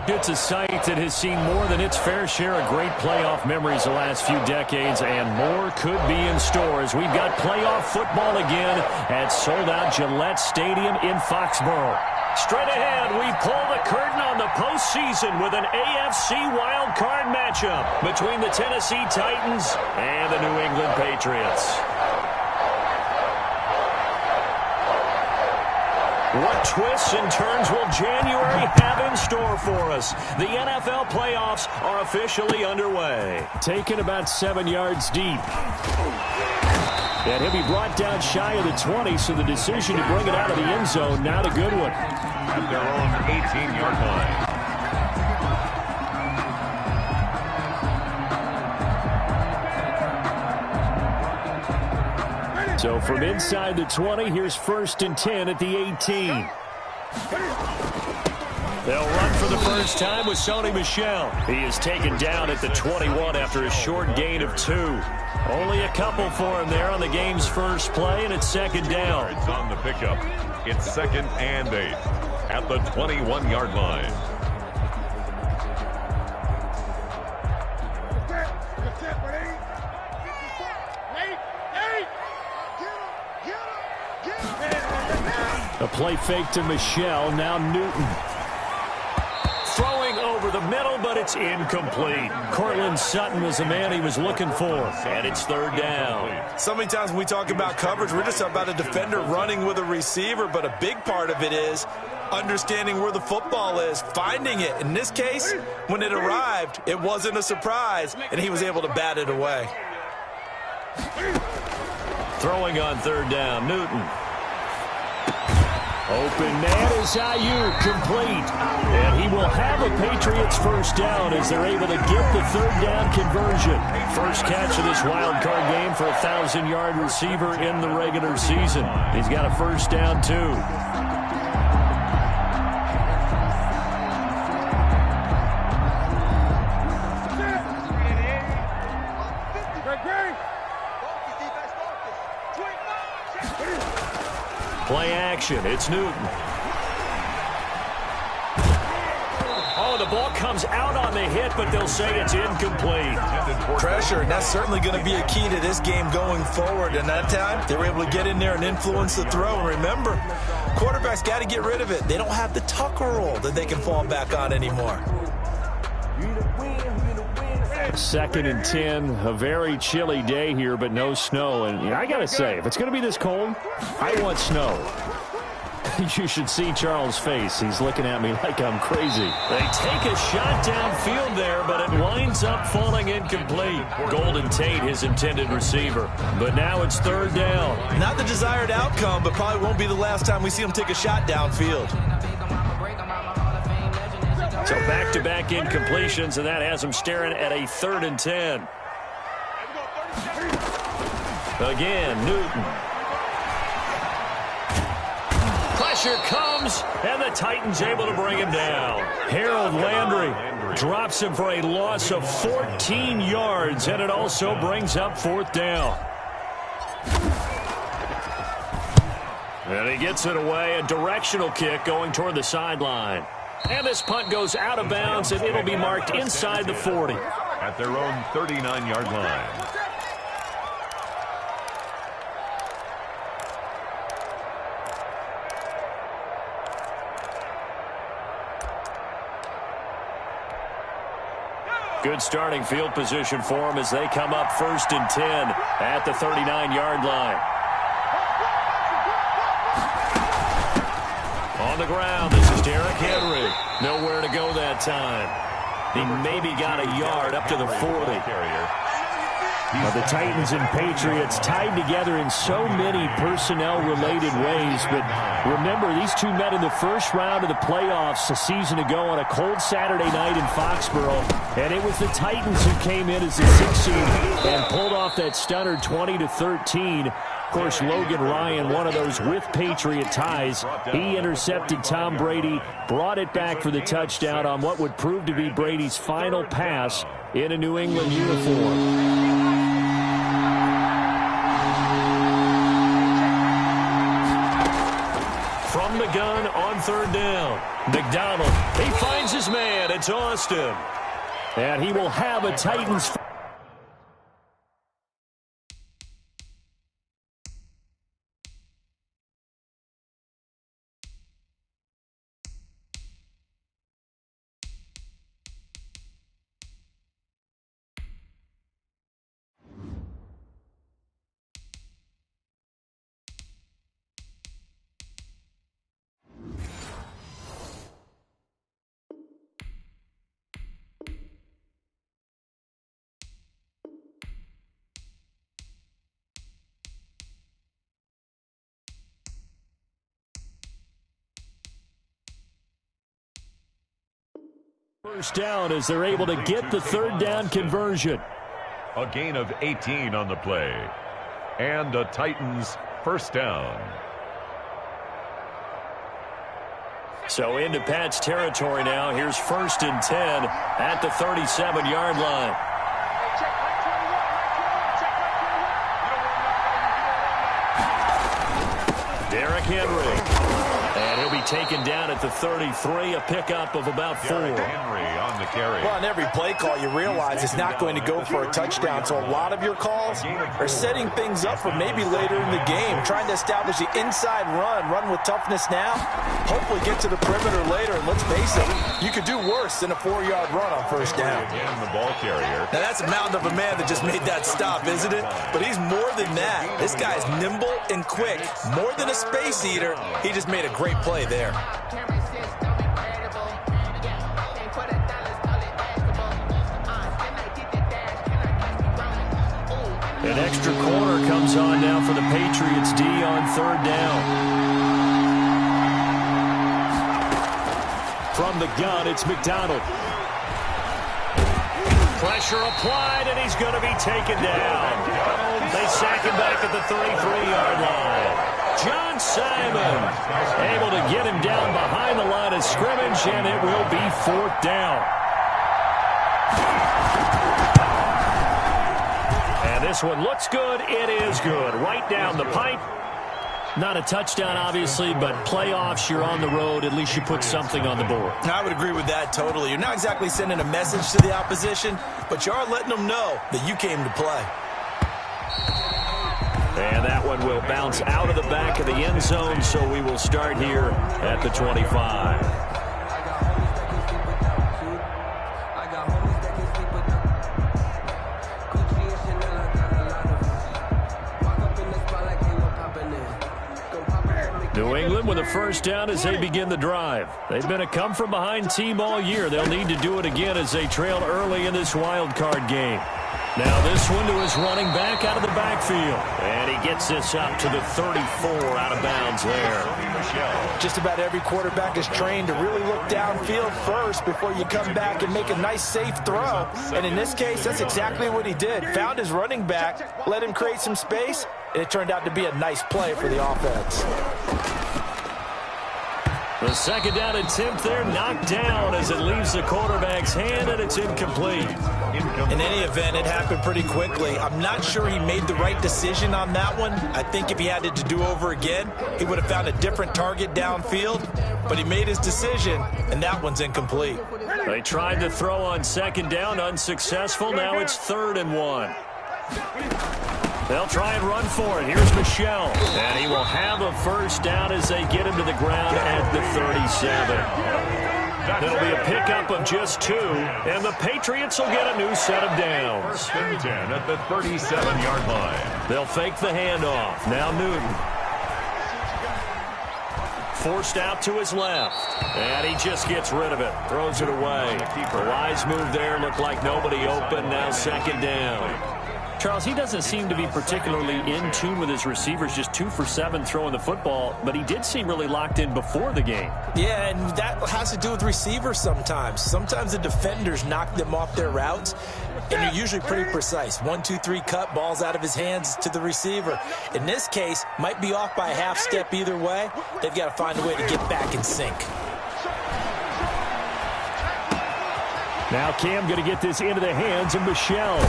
It's a site that has seen more than its fair share of great playoff memories the last few decades, and more could be in store as we've got playoff football again at sold-out Gillette Stadium in Foxborough. Straight ahead, we pull the curtain on the postseason with an AFC wildcard matchup between the Tennessee Titans and the New England Patriots. What twists and turns will January have in store for us? The NFL playoffs are officially underway. Taken about 7 yards deep. And he'll be brought down shy of the 20, so the decision to bring it out of the end zone, not a good one. At their own 18-yard line. So from inside the 20, here's 1st and 10 at the 18. They'll run for the first time with Sony Michel. He is taken down at the 21 after a short gain of 2. Only a couple for him there on the game's first play, and it's 2nd down. It's on the pickup. It's 2nd and 8 at the 21-yard line. A play fake to Michel, now Newton. Throwing over the middle, but it's incomplete. Cortland Sutton was the man he was looking for, and it's 3rd down. So many times when we talk about coverage, we're just talking about a defender running with a receiver, but a big part of it is understanding where the football is, finding it. In this case, when it arrived, it wasn't a surprise, and he was able to bat it away. Throwing on 3rd down, Newton. Open man is Ayuk, complete. And he will have a Patriots first down as they're able to get the 3rd down conversion. First catch of this wild card game for a 1,000-yard receiver in the regular season. He's got a first down, too. Play action. It's Newton. Oh, the ball comes out on the hit, but they'll say it's incomplete. Pressure, and that's certainly going to be a key to this game going forward. And that time, they were able to get in there and influence the throw. And remember, quarterbacks got to get rid of it. They don't have the Tucker roll that they can fall back on anymore. 2nd and 10, a very chilly day here, but no snow. And I got to say, if it's going to be this cold, I want snow. You should see Charles' face. He's looking at me like I'm crazy. They take a shot downfield there, but it winds up falling incomplete. Golden Tate, his intended receiver. But now it's 3rd down. Not the desired outcome, but probably won't be the last time we see him take a shot downfield. So back-to-back incompletions, and that has him staring at a 3rd and 10. Again, Newton. Pressure comes, and the Titans able to bring him down. Harold Landry drops him for a loss of 14 yards, and it also brings up 4th down. And he gets it away, a directional kick going toward the sideline. And this punt goes out of bounds, and it'll be marked inside the 40. At their own 39-yard line. Good starting field position for them as they come up 1st and 10 at the 39-yard line. On the ground, this is Derrick Henry. Nowhere to go that time. He maybe got a yard up to the 40. The Titans and Patriots tied together in so many personnel-related ways. But remember, these two met in the first round of the playoffs a season ago on a cold Saturday night in Foxborough. And it was the Titans who came in as the 6th seed and pulled off that stunner 20-13. Of course, Logan Ryan, one of those with Patriot ties. He intercepted Tom Brady, brought it back for the touchdown on what would prove to be Brady's final pass in a New England uniform. From the gun on 3rd down, McDonald He finds his man. It's Austin. And he will have a Titans. First down as they're able to get the third down conversion. A gain of 18 on the play. And the Titans first down. So into Pat's territory now. Here's 1st and 10 at the 37-yard line. Derrick Henry. And he'll be taken down at the 33, a pickup of about 4. Henry on the carry. Well, on every play call, you realize it's not going to go for a touchdown. So a lot of your calls are setting things up for maybe later in the game, trying to establish the inside run with toughness now, hopefully get to the perimeter later. And let's face it, you could do worse than a 4-yard run on first down. Again, the ball carrier. Now, that's a mountain of a man that just made that stop, isn't it? But he's more than that. This guy's nimble and quick. More than a space eater, he just made a great play there. An extra corner comes on now for the Patriots D on third down. From the gun, it's McDonald. Pressure applied, and he's going to be taken down. They sack him back at the 33-yard line. John Simon able to get him down behind the line of scrimmage, and it will be 4th down. And this one looks good. It is good. Right down the pipe. Not a touchdown, obviously, but playoffs, you're on the road. At least you put something on the board. I would agree with that totally. You're not exactly sending a message to the opposition, but you are letting them know that you came to play. And that one will bounce out of the back of the end zone, so we will start here at the 25. New England with a first down as they begin the drive. They've been a come-from-behind team all year. They'll need to do it again as they trail early in this wild card game. Now this one to his running back out of the backfield. And he gets this up to the 34 out of bounds there. Just about every quarterback is trained to really look downfield first before you come back and make a nice, safe throw. And in this case, that's exactly what he did. Found his running back, let him create some space, and it turned out to be a nice play for the offense. The second down attempt there knocked down as it leaves the quarterback's hand, and it's incomplete. In any event, it happened pretty quickly. I'm not sure he made the right decision on that one. I think if he had it to do over again, he would have found a different target downfield. But he made his decision, and that one's incomplete. They tried to throw on second down, unsuccessful. Now it's 3rd and 1. They'll try and run for it. Here's Michel. And he will have a first down as they get him to the ground at the 37. It'll be a pickup of just 2, and the Patriots will get a new set of downs. 1st and 10 at the 37-yard line. They'll fake the handoff. Now Newton. Forced out to his left. And he just gets rid of it. Throws it away. The wise move there. Looked like nobody open. Now 2nd down. Charles, he doesn't seem to be particularly in tune with his receivers, just 2 for 7 throwing the football, but he did seem really locked in before the game. Yeah, and that has to do with receivers sometimes. Sometimes the defenders knock them off their routes, and they're usually pretty precise. 1, 2, 3 cut, balls out of his hands to the receiver. In this case, might be off by a half step either way. They've got to find a way to get back in sync. Now Cam going to get this into the hands of Michel.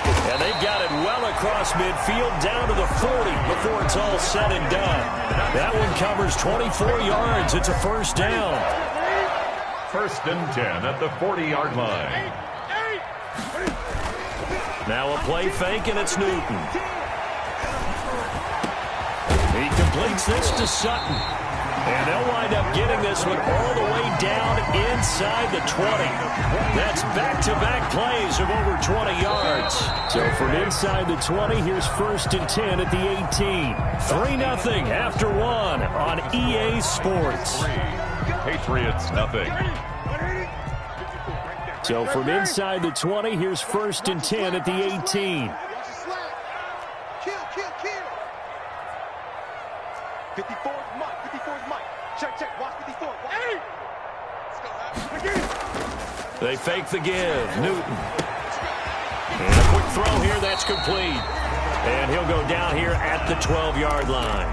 And they got it well across midfield down to the 40 before it's all said and done. That one covers 24 yards. It's a first down. First and 10 at the 40-yard line. Now a play fake, and it's Newton. He completes this to Sutton. And they'll wind up getting this one all the way down inside the 20. That's back-to-back plays of over 20 yards. So from inside the 20, here's first and 10 at the 18. 3-0 after one on EA Sports. Patriots nothing. So from inside the 20, here's first and 10 at the 18. 54 is Mike. 54 is Mike. Check. Watch 54. Hey! They fake the give. Newton. And a quick throw here. That's complete. And he'll go down here at the 12-yard line.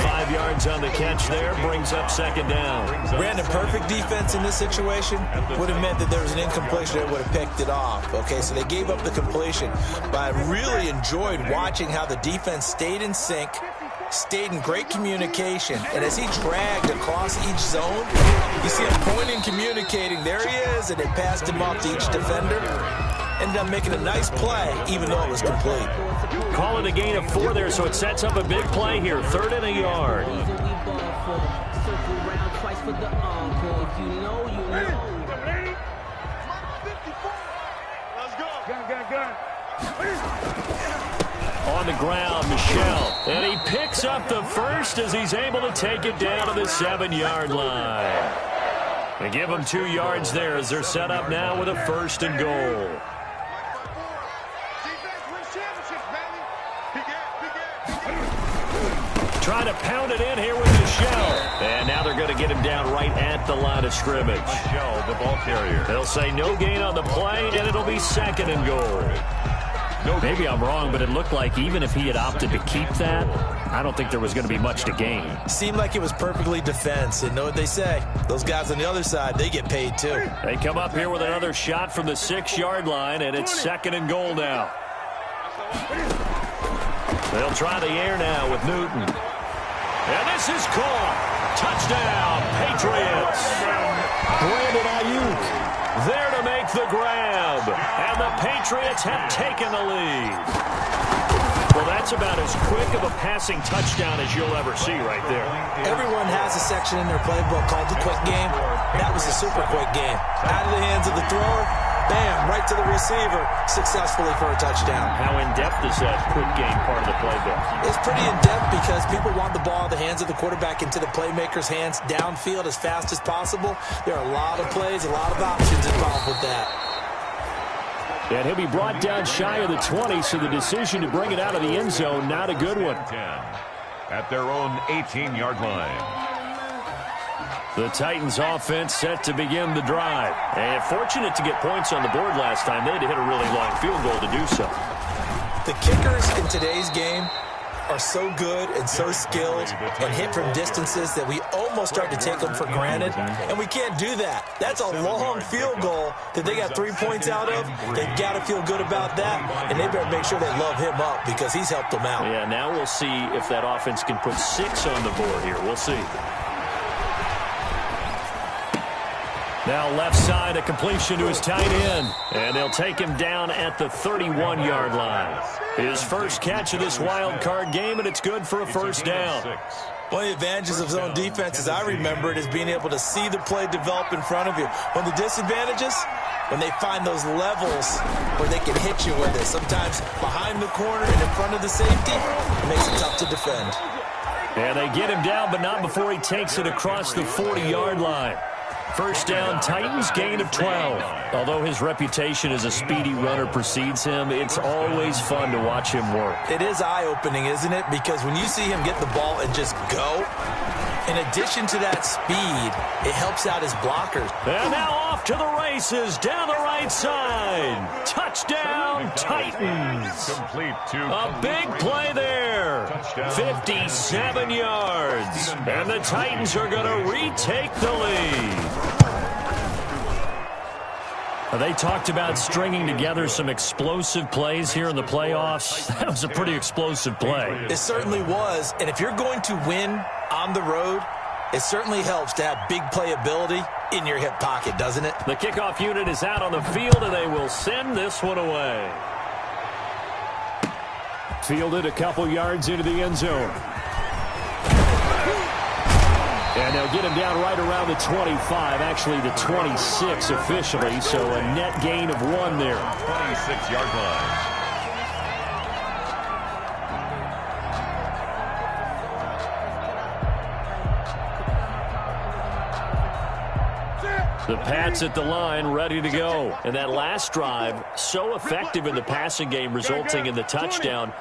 5 yards on the catch there. Brings up second down. Brandon, perfect defense in this situation would have meant that there was an incompletion that would have picked it off. Okay, so they gave up the completion. But I really enjoyed watching how the defense stayed in sync, stayed in great communication, and as he dragged across each zone, you see him pointing, communicating. There he is, and they passed him off to each defender. Ended up making a nice play, even though it was complete. Call it a gain of 4 there, so it sets up a big play here. 3rd and a yard. On the ground, Michel. And he picks up the first as he's able to take it down to the 7-yard line. They give him 2 yards there as they're set up now with a 1st and goal. Trying to pound it in here with Michel. And now they're going to get him down right at the line of scrimmage. Michel, the ball carrier. They'll say no gain on the play, and it'll be 2nd and goal. Maybe I'm wrong, but it looked like even if he had opted to keep that, I don't think there was going to be much to gain. Seemed like it was perfectly defense. And know what they say? Those guys on the other side, they get paid too. They come up here with another shot from the 6-yard line, and it's 2nd and goal now. They'll try the air now with Newton. And this is caught. Touchdown, Patriots. Brandon Ayuk there to make the grab. And the Patriots have taken the lead. Well, that's about as quick of a passing touchdown as you'll ever see right there. Everyone has a section in their playbook called the quick game. That was a super quick game. Out of the hands of the thrower, bam, right to the receiver, successfully for a touchdown. How in-depth is that quick game part of the playbook? It's pretty in-depth because people want the ball in the hands of the quarterback into the playmaker's hands downfield as fast as possible. There are a lot of plays, a lot of options involved with that. And he'll be brought down shy of the 20, so the decision to bring it out of the end zone, not a good one. 10 at their own 18-yard line. The Titans offense set to begin the drive. And fortunate to get points on the board last time. They had to hit a really long field goal to do so. The kickers in today's game are so good and so skilled and hit from distances that we almost start to take them for granted, and we can't do that. That's a long field goal that they got 3 points out of. They got to feel good about that, and they better make sure they love him up because he's helped them out. Yeah, now we'll see if that offense can put 6 on the board here. We'll see. Now left side, a completion to his tight end. And they'll take him down at the 31-yard line. His first catch of this wild card game, and it's good for a 1st down. One of the advantages of zone defense, as I remember it, is being able to see the play develop in front of you. One of the disadvantages, when they find those levels where they can hit you with it. Sometimes behind the corner and in front of the safety, it makes it tough to defend. And they get him down, but not before he takes it across the 40-yard line. 1st down, Titans, gain of 12. Although his reputation as a speedy runner precedes him, it's always fun to watch him work. It is eye-opening, isn't it? Because when you see him get the ball and just go, in addition to that speed, it helps out his blockers. And now off to the races, down the right side. Touchdown, Titans. Complete to a big play there. 57 yards. And the Titans are going to retake the lead. They talked about stringing together some explosive plays here in the playoffs. That was a pretty explosive play. It certainly was. And if you're going to win on the road, It certainly helps to have big playability in your hip pocket, doesn't it? The kickoff unit is out on the field, and they will send this one away. Fielded a couple yards into the end zone. And they'll get him down right around the 25, actually the 26 officially, so a net gain of 1 there. 26-yard line. The Pats at the line, ready to go. And that last drive, so effective in the passing game, resulting in the touchdown.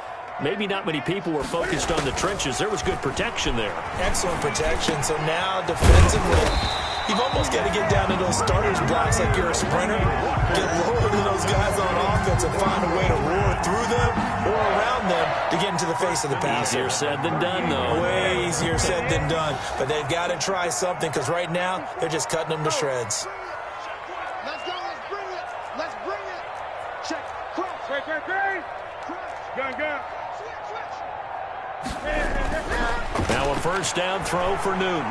Maybe not many people were focused on the trenches. There was good protection there. Excellent protection. So now defensively, you've almost got to get down to those starters blocks like you're a sprinter. Get lower than those guys on offense and find a way to roar through them or around them to get into the face of the passer. Easier said than done, though. Way easier said than done. But they've got to try something because right now they're just cutting them to shreds. Let's go. Let's bring it. Let's bring it. Check. Cross. Crouch. Gun. Now a first down throw for Newton.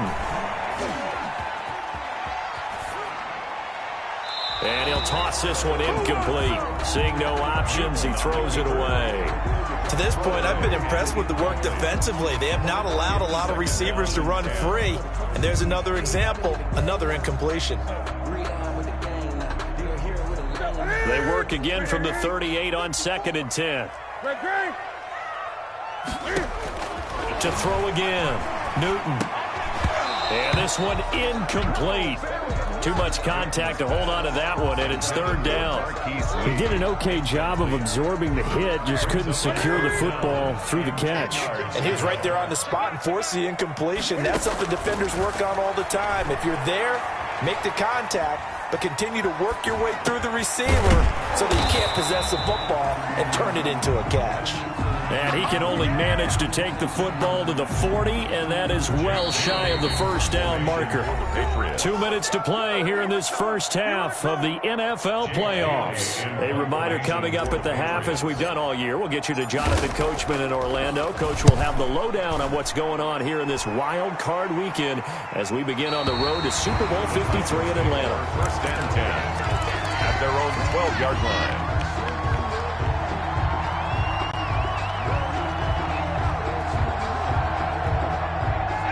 And he'll toss this one incomplete. Seeing no options, he throws it away. To this point, I've been impressed with the work defensively. They have not allowed a lot of receivers to run free. And there's another example, another incompletion. They work again from the 38 on 2nd and 10. To throw again, Newton. And this one incomplete. Too much contact to hold on to that one, and it's 3rd down. He did an okay job of absorbing the hit, just couldn't secure the football through the catch. And he was right there on the spot and forced the incompletion. That's something defenders work on all the time. If you're there, make the contact, but continue to work your way through the receiver so that you can't possess the football and turn it into a catch. And he can only manage to take the football to the 40, and that is well shy of the first down marker. 2 minutes to play here in this first half of the NFL playoffs. A reminder coming up at the half, as we've done all year. We'll get you to Jonathan Coachman in Orlando. Coach will have the lowdown on what's going on here in this wild card weekend as we begin on the road to Super Bowl 53 in Atlanta. First and 10 at their own 12-yard line.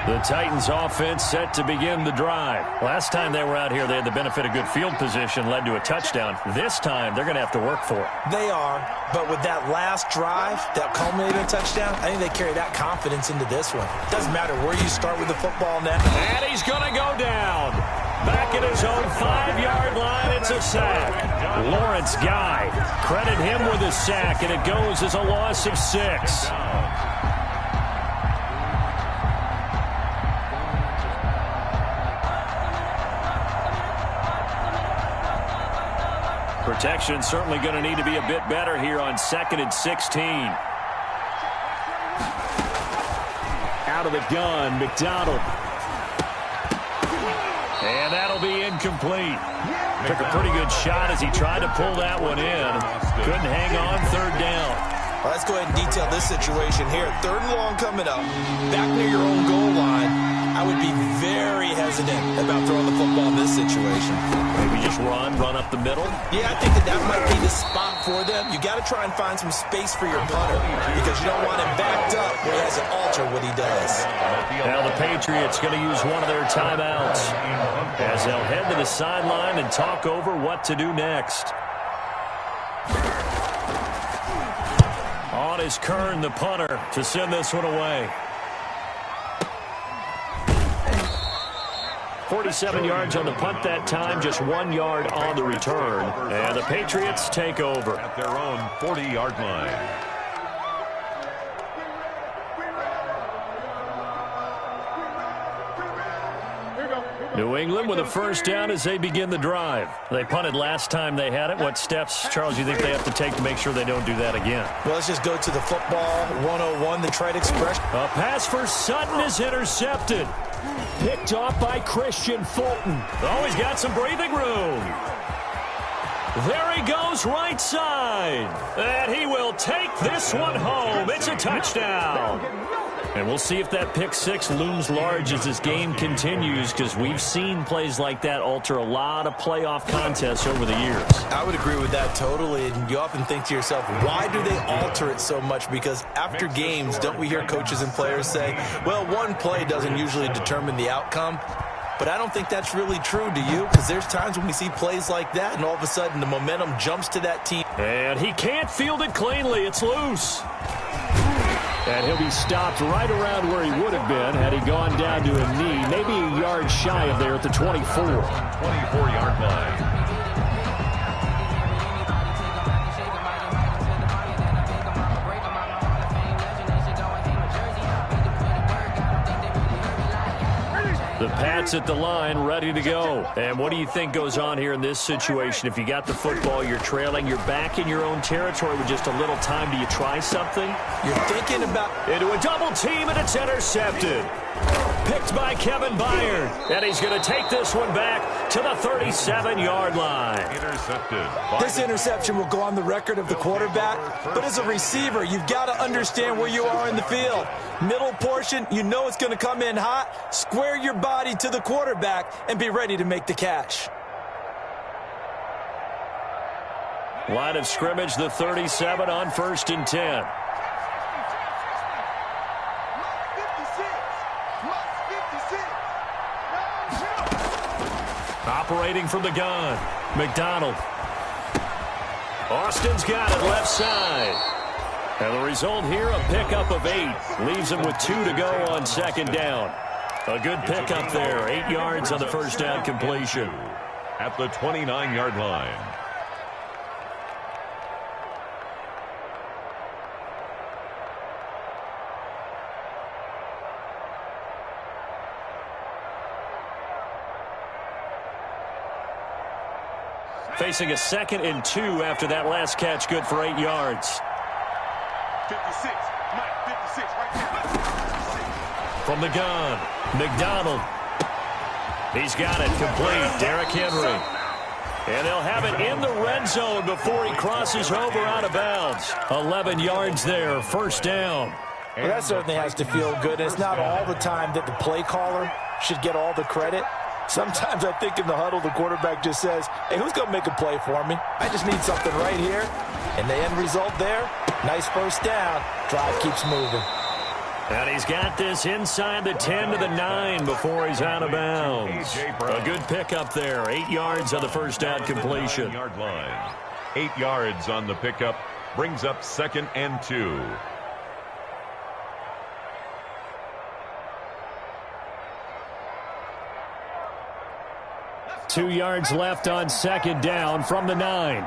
The Titans offense set to begin the drive. Last time they were out here, they had the benefit of good field position, led to a touchdown. This time, they're going to have to work for it. They are, but with that last drive that culminated in a touchdown, I think they carry that confidence into this one. Doesn't matter where you start with the football now. And he's going to go down. Back at his own 5-yard line, it's a sack. Lawrence Guy, credit him with a sack, and it goes as a loss of 6. Protection certainly going to need to be a bit better here on 2nd and 16. Out of the gun, McDonald. And that'll be incomplete. Took a pretty good shot as he tried to pull that one in. Couldn't hang on, 3rd down. Well, let's go ahead and detail this situation here. 3rd and long coming up, back near your own goal line. I would be very hesitant about throwing the football in this situation. Maybe just run up the middle. Yeah, I think that might be the spot for them. You got to try and find some space for your punter because you don't want him backed up where he has to alter what he does. Now the Patriots going to use one of their timeouts as they'll head to the sideline and talk over what to do next. On is Kern, the punter, to send this one away. 47 yards on the punt that time, just 1 yard on the return. And the Patriots take over at their own 40-yard line. New England with a first down as they begin the drive. They punted last time they had it. What steps, Charles, do you think they have to take to make sure they don't do that again? Well, let's just go to the football 101, the trade expression. A pass for Sutton is intercepted. Picked off by Christian Fulton. Oh, he's got some breathing room. There he goes right side. And he will take this one home. It's a touchdown. And we'll see if that pick six looms large as this game continues, because we've seen plays like that alter a lot of playoff contests over the years. I would agree with that totally. And you often think to yourself, why do they alter it so much? Because after games, don't we hear coaches and players say, well, one play doesn't usually determine the outcome? But I don't think that's really true, do you? Because there's times when we see plays like that, and all of a sudden the momentum jumps to that team. And he can't field it cleanly. It's loose. And he'll be stopped right around where he would have been had he gone down to a knee, maybe a yard shy of there at the 24. 24-yard line. The Pats at the line, ready to go. And what do you think goes on here in this situation? If you got the football, you're trailing, you're back in your own territory with just a little time. Do you try something? You're thinking about... Into a double team, and it's intercepted. Picked by Kevin Byard. And he's going to take this one back to the 37-yard line. Intercepted. This interception will go on the record of the quarterback, but as a receiver, you've got to understand where you are in the field. Middle portion, you know it's going to come in hot. Square your body to the quarterback and be ready to make the catch. Line of scrimmage, the 37 on 1st and 10. Operating from the gun, McDonald. Austin's got it left side. And the result here, a pickup of 8. Leaves him with 2 to go on 2nd down. A good pickup there. 8 yards on the first down completion. At the 29-yard line. Facing a 2nd and 2 after that last catch, good for 8 yards. 56, Mike, 56, right there. From the gun, McDonald. He's got it complete. Derrick Henry. And they'll have it in the red zone before he crosses over out of bounds. 11 yards there, 1st down. Well, that certainly has to feel good. It's not all the time that the play caller should get all the credit. Sometimes I think in the huddle, the quarterback just says, hey, who's going to make a play for me? I just need something right here. And the end result there, nice 1st down. Drive keeps moving. And he's got this inside the 10 to the 9 before he's out of bounds. A good pickup there. 8 yards on the 1st down completion. 9-yard line. 8 yards on the pickup. Brings up 2nd and 2. Two yards left on 2nd down from the 9.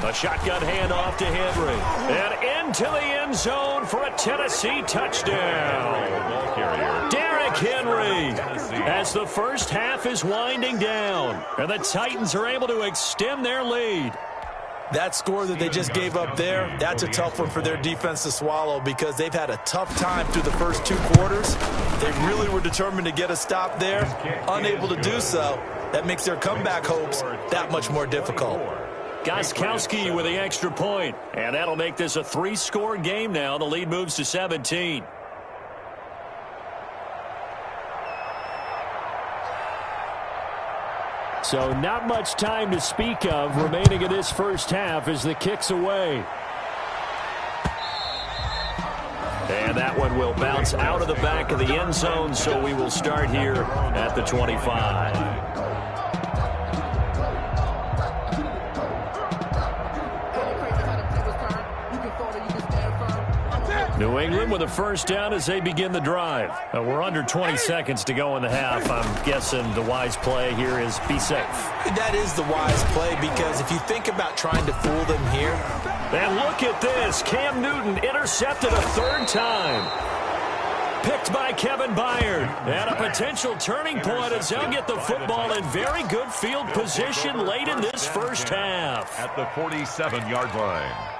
A shotgun handoff to Henry. And into the end zone for a Tennessee touchdown. Derrick Henry, as the first half is winding down. And the Titans are able to extend their lead. That score that they just gave up there, that's a tough one for their defense to swallow because they've had a tough time through the first 2 quarters. They really were determined to get a stop there, unable to do so. That makes their comeback hopes that much more difficult. Gostkowski with the extra point, and that'll make this a 3-score game now. The lead moves to 17. So not much time to speak of remaining in this first half as the kick's away. And that one will bounce out of the back of the end zone, so we will start here at the 25. New England with a 1st down as they begin the drive. We're under 20 seconds to go in the half. I'm guessing the wise play here is be safe. That is the wise play because if you think about trying to fool them here. And look at this. Cam Newton intercepted a 3rd time. Picked by Kevin Byard. And a potential turning point as they'll get the football in very good field position late in this first half. At the 47-yard line.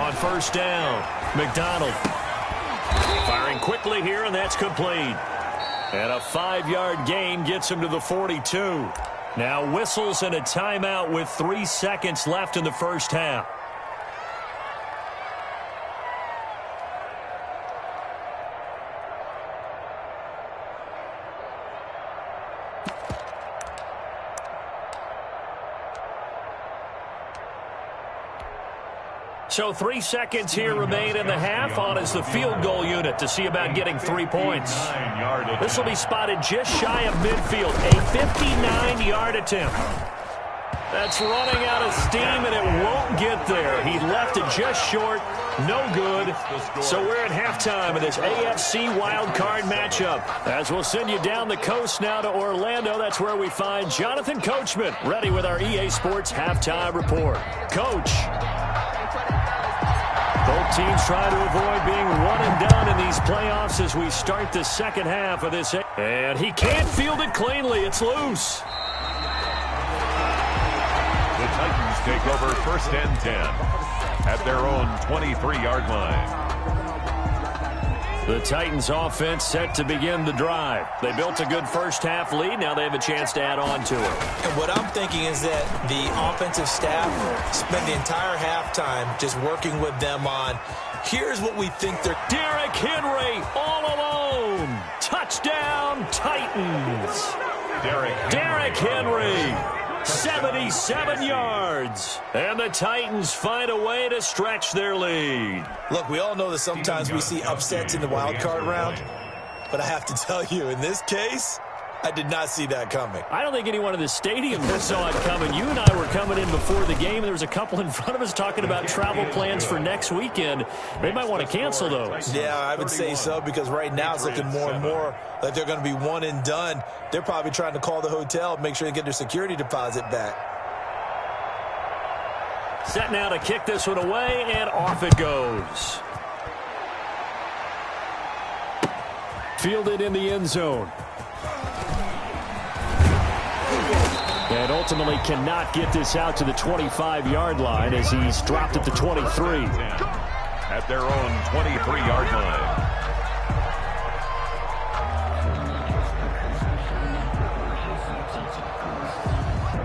Now on first down, McDonald. Firing quickly here, and that's complete. And a 5-yard gain gets him to the 42. Now whistles and a timeout with 3 seconds left in the first half. So 3 seconds here remain in the half. On is the field goal unit to see about getting 3 points. This will be spotted just shy of midfield. A 59-yard attempt. That's running out of steam, and it won't get there. He left it just short. No good. So we're at halftime of this AFC wildcard matchup. As we'll send you down the coast now to Orlando, that's where we find Jonathan Coachman, ready with our EA Sports halftime report. Coach. Both teams try to avoid being one and done in these playoffs as we start the second half of this. And he can't field it cleanly. It's loose. The Titans take over first and 10 at their own 23-yard line. The Titans offense set to begin the drive. They built a good first half lead. Now they have a chance to add on to it. And what I'm thinking is that the offensive staff spent the entire halftime just working with them on, here's what we think they're... Derrick Henry all alone. Touchdown, Titans. Derrick Henry. 77 yards. And the Titans find a way to stretch their lead. Look, we all know that sometimes we see upsets in the wild card round. But I have to tell you, in this case, I did not see that coming. I don't think anyone in the stadium saw it coming. You and I were coming in before the game. There was a couple in front of us talking about travel plans for next weekend. They might want to cancel those. Yeah, I would say so, because right now it's looking more and more like they're going to be one and done. They're probably trying to call the hotel, make sure they get their security deposit back. Set now to kick this one away, and off it goes. Fielded in the end zone. And ultimately cannot get this out to the 25-yard line as he's dropped at the 23. At their own 23-yard line.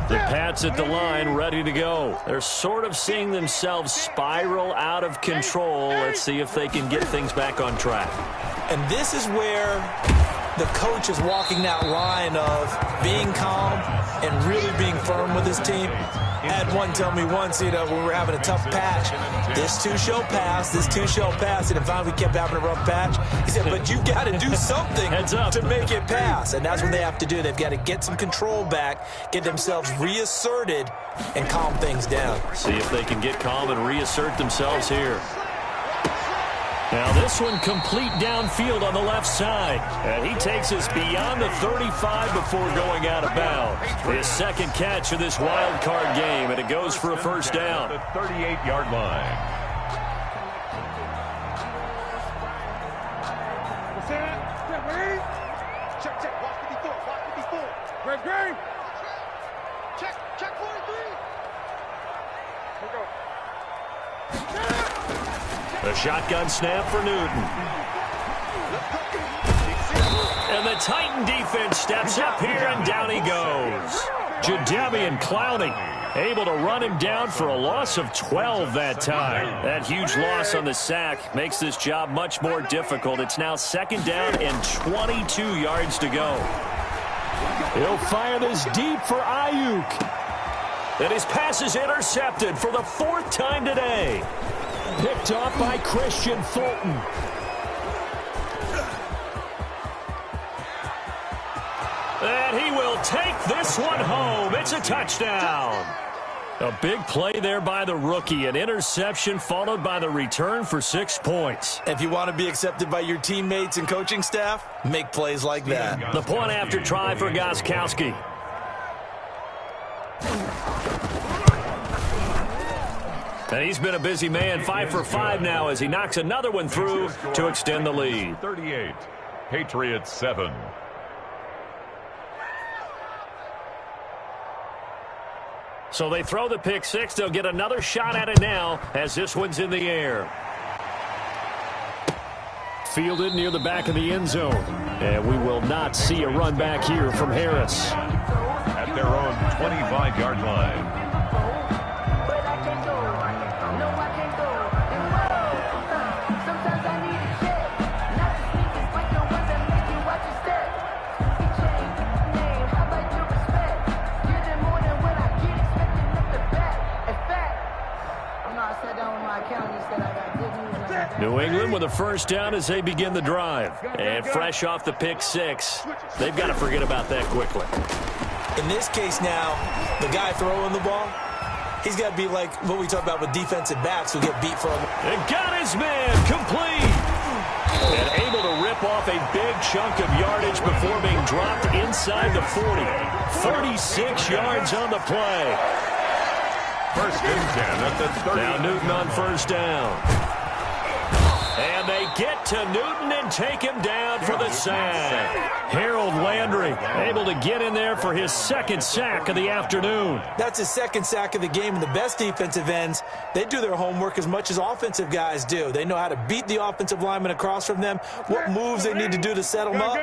The Pats at the line, ready to go. They're sort of seeing themselves spiral out of control. Let's see if they can get things back on track. And this is where the coach is walking that line of being calm and really being firm with his team. I had one tell me once, when we were having a tough patch, this too shall pass, this too shall pass. And finally we kept having a rough patch. He said, but you got to do something to make it pass. And that's what they have to do. They've got to get some control back, get themselves reasserted, and calm things down. See if they can get calm and reassert themselves here. Now this one complete downfield on the left side. And he takes us beyond the 35 before going out of bounds. His second catch of this wild card game, and it goes for a first down. The 38-yard line. What's that? Check, watch 54. Greg. Check 43. Here we go. The shotgun snap for Newton. And the Titan defense steps up here, and down he goes. Jadeveon Clowney able to run him down for a loss of 12 that time. That huge loss on the sack makes this job much more difficult. It's now second down and 22 yards to go. He'll fire this deep for Ayuk. And his pass is intercepted for the fourth time today. Picked off by Christian Fulton. And he will take this one home. It's a touchdown. A big play there by the rookie. An interception followed by the return for 6 points. If you want to be accepted by your teammates and coaching staff, make plays like that. The point after try for Gostkowski. And he's been a busy man, 5 for 5 now as he knocks another one through to extend the lead. 38, Patriots 7. So they throw the pick six. They'll get another shot at it now as this one's in the air. Fielded near the back of the end zone. And we will not see a run back here from Harris. At their own 25-yard line. New England with a first down as they begin the drive. And fresh off the pick six, they've got to forget about that quickly. In this case now, the guy throwing the ball, he's got to be like what we talk about with defensive backs who get beat for a... And got his man complete. And able to rip off a big chunk of yardage before being dropped inside the 40. 36 yards on the play. First and 10 at the 30. Now Newton on first down. And they get to Newton and take him down for the sack. Harold Landry able to get in there for his second sack of the afternoon. That's his second sack of the game, and the best defensive ends, they do their homework as much as offensive guys do. They know how to beat the offensive lineman across from them, what moves they need to do to set them up.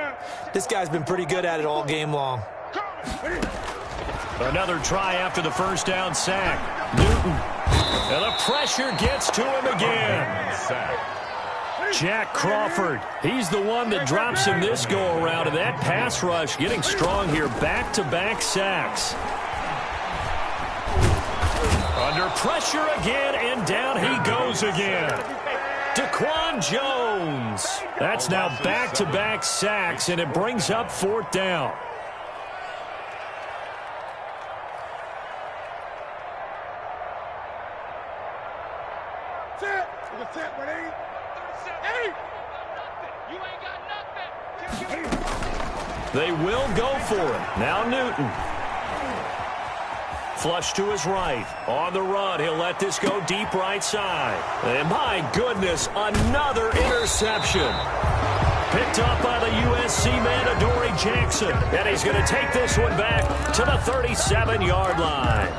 This guy's been pretty good at it all game long. Another try after the first down sack. Newton. And the pressure gets to him again. Jack Crawford, he's the one that drops him this go-around, and that pass rush getting strong here. Back-to-back sacks. Under pressure again, and down he goes again. Daquan Jones. That's now back-to-back sacks, and it brings up fourth down. They will go for it. Now Newton. Flush to his right. On the run, he'll let this go deep right side. And my goodness, another interception. Picked up by the USC man, Adoree Jackson. And he's going to take this one back to the 37-yard line.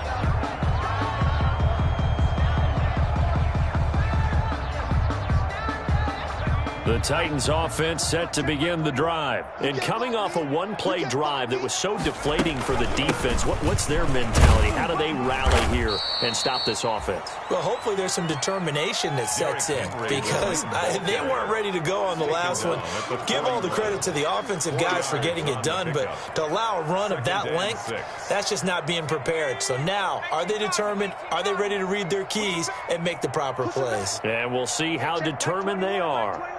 The Titans offense set to begin the drive. And coming off a one-play drive that was so deflating for the defense, what's their mentality? How do they rally here and stop this offense? Well, hopefully there's some determination that sets in because they weren't ready to go on the last one. Give all the credit to the offensive guys for getting it done, but to allow a run of that length, that's just not being prepared. So now, are they determined? Are they ready to read their keys and make the proper plays? And we'll see how determined they are.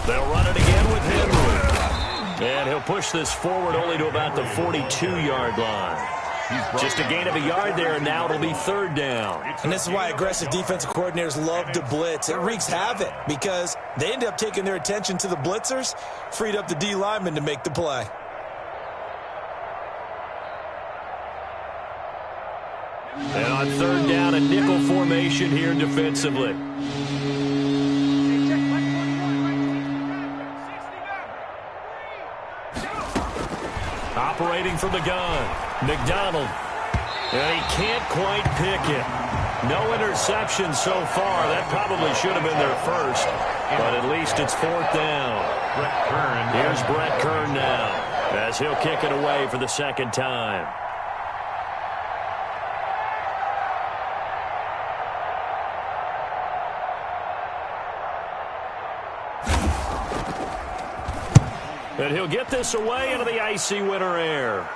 They'll run it again with Henry. And he'll push this forward only to about the 42-yard line. Just a gain of a yard there, and now it'll be third down. And this is why aggressive defensive coordinators love to blitz. It wreaks havoc because they end up taking their attention to the blitzers, freed up the D lineman to make the play. And on third down, a nickel formation here defensively. Operating from the gun, McDonald. And he can't quite pick it. No interception so far. That probably should have been their first. But at least it's fourth down. Here's Brett Kern now as he'll kick it away for the second time. And he'll get this away into the icy winter air.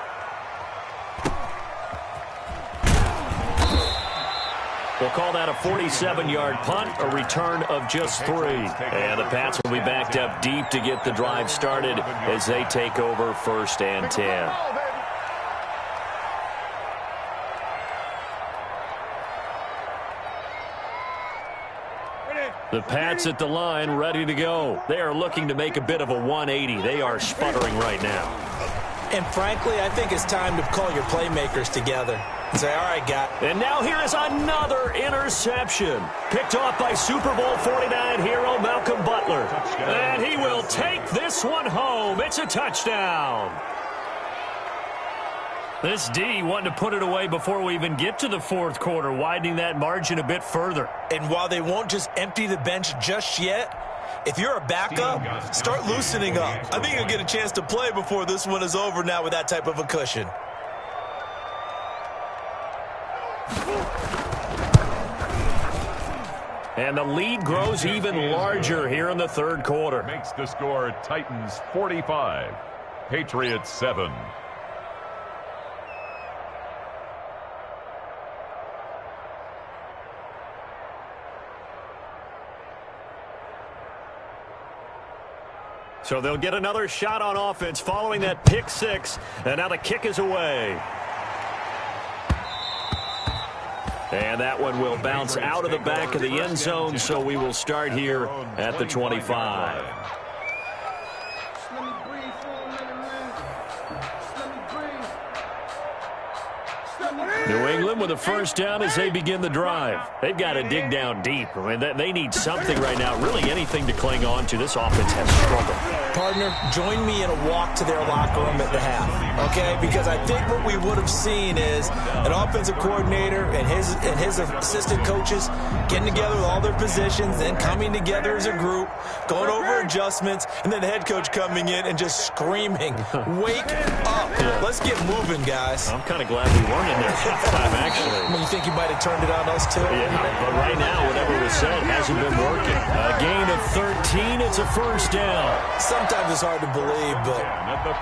We'll call that a 47-yard punt, a return of just 3. And the Pats will be backed up deep to get the drive started as they take over first and 10. The Pats at the line, ready to go. They are looking to make a bit of a 180. They are sputtering right now. And frankly, I think it's time to call your playmakers together and say, all right, guy. And now here is another interception. Picked off by Super Bowl 49 hero Malcolm Butler. And he will take this one home. It's a touchdown. This D wanting to put it away before we even get to the fourth quarter, widening that margin a bit further. And while they won't just empty the bench just yet, if you're a backup, start loosening up. I think you'll get a chance to play before this one is over now with that type of a cushion. And the lead grows even larger here in the third quarter. Makes the score Titans 45, Patriots 7. So they'll get another shot on offense following that pick six. And now the kick is away. And that one will bounce out of the back of the end zone, so we will start here at the 25. New England with a first down as they begin the drive. They've got to dig down deep. I mean, they need something right now, really anything to cling on to. This offense has struggled. Partner, join me in a walk to their locker room at the half, okay? Because I think what we would have seen is an offensive coordinator and his assistant coaches getting together with all their positions, then coming together as a group, going over adjustments, and then the head coach coming in and just screaming, wake up. Let's get moving, guys. I'm kind of glad we weren't in there halftime, actually. You think you might have turned it on us, too? Yeah, but right now, whatever was said hasn't been working. A gain of 13, it's a first down. Sometimes it's hard to believe, but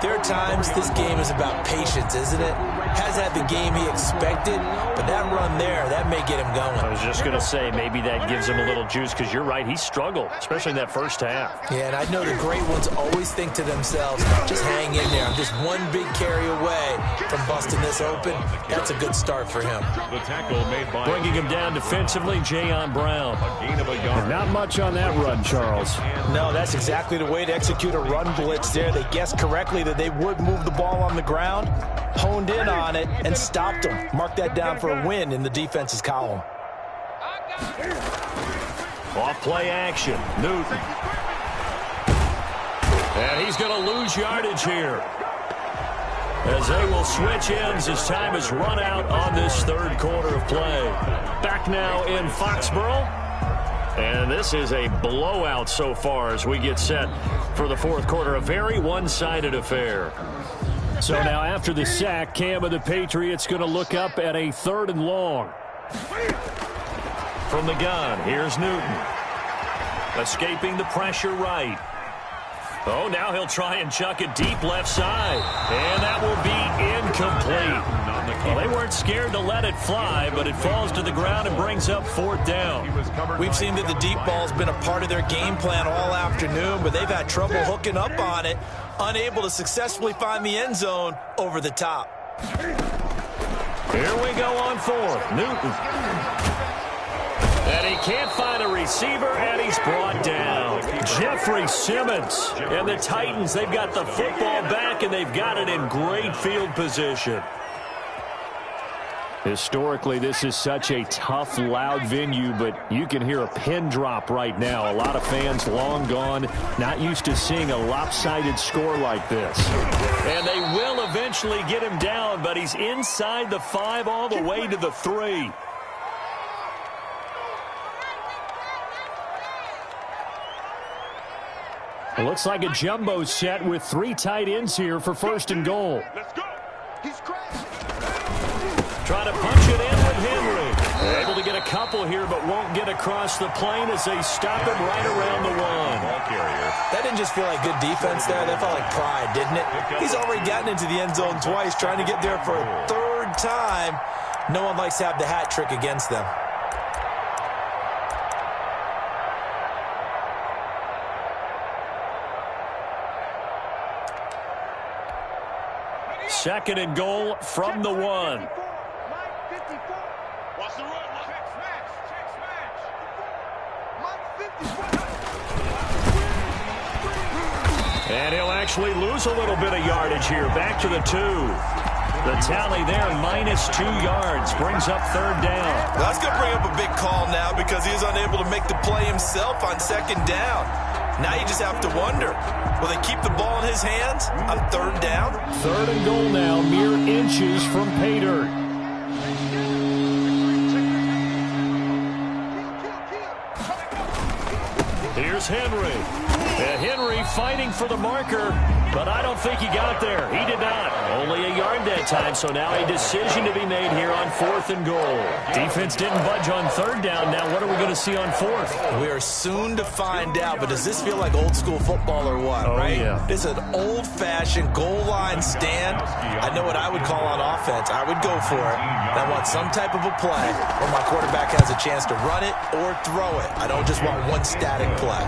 there are times this game is about patience, isn't it? Has had the game he expected, but that run there, that may get him going. I was just going to say, maybe that gives him a little juice, because you're right, he struggled, especially in that first half. Yeah, and I know the great ones always think to themselves, just hang in there. I'm just one big carry away from busting this open. That's a good start for him. The tackle made by bringing him down defensively, Jayon Brown. a gain of a yard. Not much on that run, Charles. No, that's exactly the way to execute a run blitz there. They guessed correctly that they would move the ball on the ground, honed in on it, and stopped them. Mark that down for a win in the defense's column. Off play action, Newton. And he's going to lose yardage here, as they will switch ends as time has run out on this third quarter of play. Back now in Foxborough. And this is a blowout so far as we get set for the fourth quarter. A very one-sided affair. So now after the sack, Cam of the Patriots going to look up at a 3rd and long. From the gun, here's Newton. Escaping the pressure right. Oh, now he'll try and chuck it deep left side. And that will be incomplete. Well, they weren't scared to let it fly, but it falls to the ground and brings up 4th down. We've seen that the deep ball's been a part of their game plan all afternoon, but they've had trouble hooking up on it, unable to successfully find the end zone over the top. Here we go on 4th. Newton. And he can't find a receiver, and he's brought down. Jeffrey Simmons. And the Titans, they've got the football back, and they've got it in great field position. Historically, this is such a tough, loud venue, but you can hear a pin drop right now. A lot of fans long gone, not used to seeing a lopsided score like this. And they will eventually get him down, but he's inside the 5 all the way to the 3. It looks like a jumbo set with 3 tight ends here for 1st and goal. Let's go. He's crashed. Trying to punch it in with Henry. Able to get a couple here, but won't get across the plane as they stop him right around the 1. That didn't just feel like good defense there. That felt like pride, didn't it? He's already gotten into the end zone twice, trying to get there for a 3rd time. No one likes to have the hat trick against them. Second and goal from the 1. Watch the run. Check smash. Mike 54. And he'll actually lose a little bit of yardage here. Back to the 2. The tally there, -2 yards, brings up 3rd down. That's going to bring up a big call now because he is unable to make the play himself on 2nd down. Now you just have to wonder, will they keep the ball in his hands on third down? Third and goal now, mere inches from pay dirt. Here's Henry. Henry fighting for the marker, but I don't think he got there. He did not. Only a yard that time, so now a decision to be made here on 4th and goal. Defense didn't budge on third down. Now what are we going to see on 4th? We are soon to find out, but does this feel like old school football or what, right? Yeah. This is an old-fashioned goal line stand. I know what I would call on offense. I would go for it. I want some type of a play where my quarterback has a chance to run it or throw it. I don't just want one static play.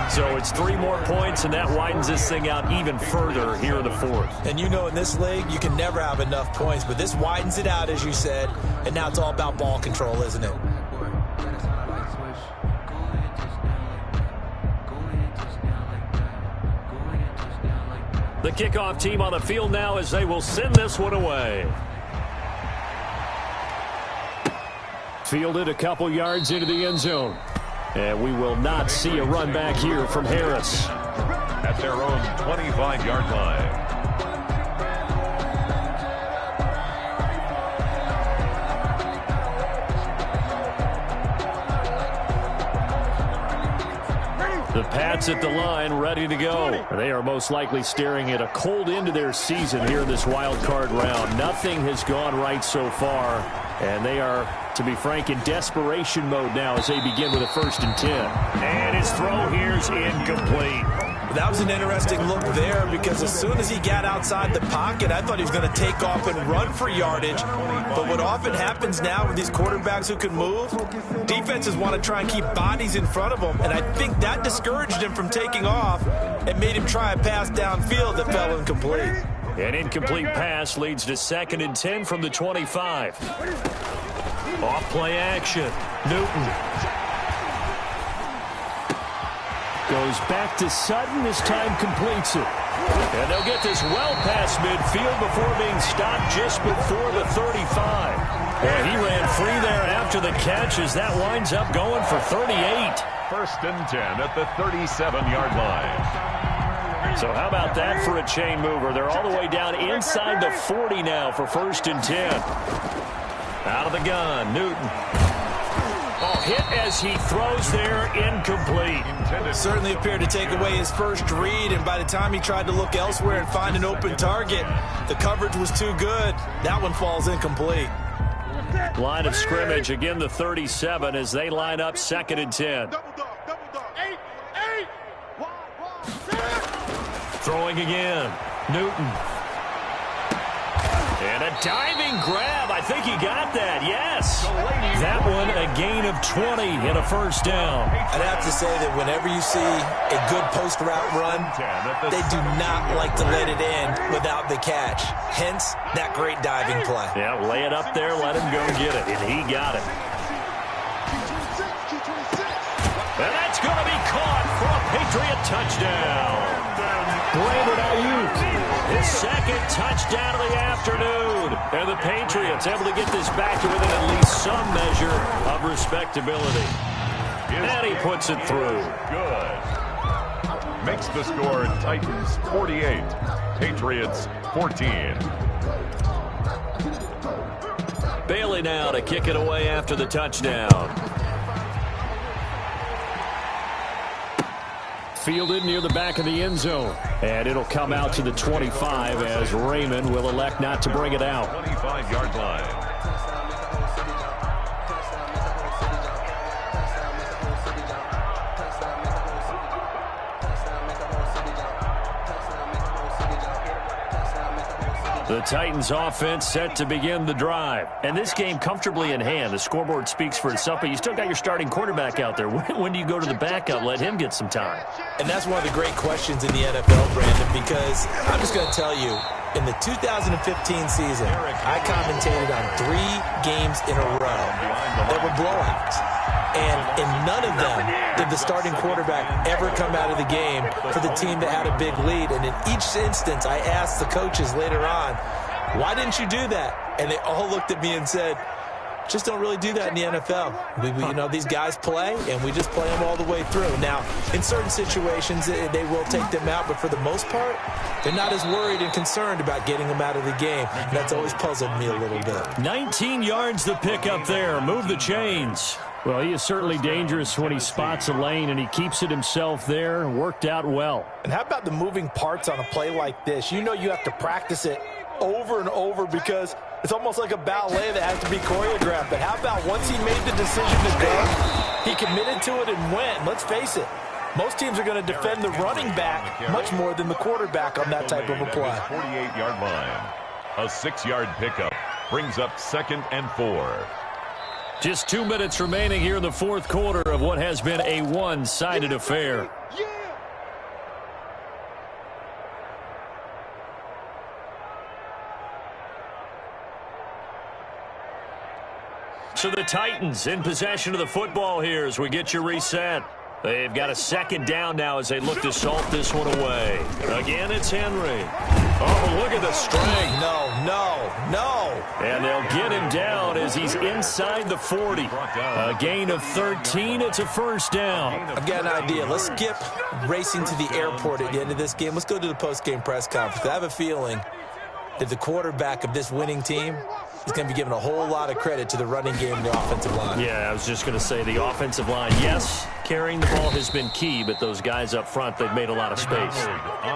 So it's 3 more points, and that widens this thing out even further here in the 4th. And you know in this league, you can never have enough points, but this widens it out, as you said, and now it's all about ball control, isn't it? The kickoff team on the field now as they will send this one away. Fielded a couple yards into the end zone. And we will not see a run back here from Harris. At their own 25-yard line. The Pats at the line, ready to go. They are most likely staring at a cold end to their season here in this wild card round. Nothing has gone right so far, and they are, to be frank, in desperation mode now as they begin with a 1st and 10. And his throw here's incomplete. That was an interesting look there because as soon as he got outside the pocket, I thought he was going to take off and run for yardage. But what often happens now with these quarterbacks who can move, defenses want to try and keep bodies in front of them, and I think that discouraged him from taking off and made him try a pass downfield that fell incomplete. An incomplete pass leads to 2nd and 10 from the 25. Off play action. Newton goes back to Sutton. This time completes it. And they'll get this well past midfield before being stopped just before the 35. Boy, he ran free there after the catch as that winds up going for 38. 1st and 10 at the 37-yard line. So how about that for a chain mover? They're all the way down inside the 40 now for 1st and 10. Out of the gun, Newton. Oh, hit as he throws there, incomplete. Certainly appeared to take away his first read, and by the time he tried to look elsewhere and find an open target, the coverage was too good. That one falls incomplete. Line of scrimmage, again the 37 as they line up 2nd and 10. Throwing again, Newton. And a diving grab. I think he got that, yes. That one a gain of 20 and a 1st down. I'd have to say that whenever you see a good post route run, they do not like to let it in without the catch. Hence, that great diving play. Yeah, lay it up there, let him go get it, and he got it. And that's going to be caught for a Patriot touchdown. Brandon Ayuk. His 2nd touchdown of the afternoon. And the Patriots able to get this back to within at least some measure of respectability. And he puts it through. Good. Makes the score Titans 48, Patriots 14. Bailey now to kick it away after the touchdown. Fielded near the back of the end zone. And it'll come out to the 25 as Raymond will elect not to bring it out. 25-yard line. The Titans offense set to begin the drive. And this game comfortably in hand. The scoreboard speaks for itself, but you still got your starting quarterback out there. When do you go to the backup? Let him get some time. And that's one of the great questions in the NFL, Brandon, because I'm just going to tell you, in the 2015 season, I commentated on 3 games in a row that were blowouts. And in none of them did the starting quarterback ever come out of the game for the team that had a big lead. And in each instance, I asked the coaches later on, why didn't you do that? And they all looked at me and said, Just don't really do that in the NFL. These guys play, and we just play them all the way through. Now, in certain situations, they will take them out, but for the most part, they're not as worried and concerned about getting them out of the game. And that's always puzzled me a little bit. 19 yards the pick up there. Move the chains. Well, he is certainly dangerous when he spots a lane, and he keeps it himself there. Worked out well. And how about the moving parts on a play like this? You have to practice it over and over because it's almost like a ballet that has to be choreographed. But how about once he made the decision to go, he committed to it and went. Let's face it, most teams are going to defend the running back much more than the quarterback on that type of a play. 48-yard line. A 6-yard pickup brings up 2nd and 4. Just 2 minutes remaining here in the fourth quarter of what has been a one-sided affair. So the Titans in possession of the football here as we get you reset. They've got a 2nd down now as they look to salt this one away. Again, it's Henry. Oh, look at the strength. No. And they'll get him down as he's inside the 40. A gain of 13. It's a 1st down. I've got an idea. Let's skip racing to the airport at the end of this game. Let's go to the post-game press conference. I have a feeling that the quarterback of this winning team is going to be giving a whole lot of credit to the running game and the offensive line. Yeah, I was just going to say the offensive line, yes, carrying the ball has been key, but those guys up front, they've made a lot of space.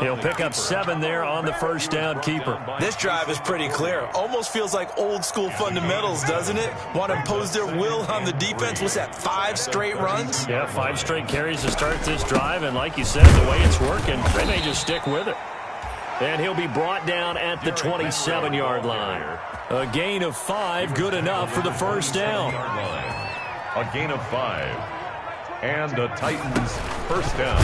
He'll pick up 7 there on the 1st down keeper. This drive is pretty clear. Almost feels like old school fundamentals, doesn't it? Want to impose their will on the defense. What's that, 5 straight runs? Yeah, 5 straight carries to start this drive, and like you said, the way it's working, they may just stick with it. And he'll be brought down at the 27-yard line. A gain of 5, good enough for the 1st down. A gain of 5. And the Titans' 1st down.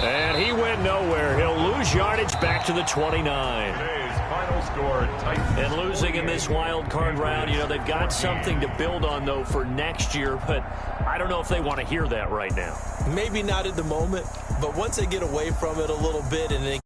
And he went nowhere. He'll lose yardage back to the 29. Today's final score, Titans. And losing in this wild card round, they've got something to build on, though, for next year. But I don't know if they want to hear that right now. Maybe not at the moment, but once they get away from it a little bit and they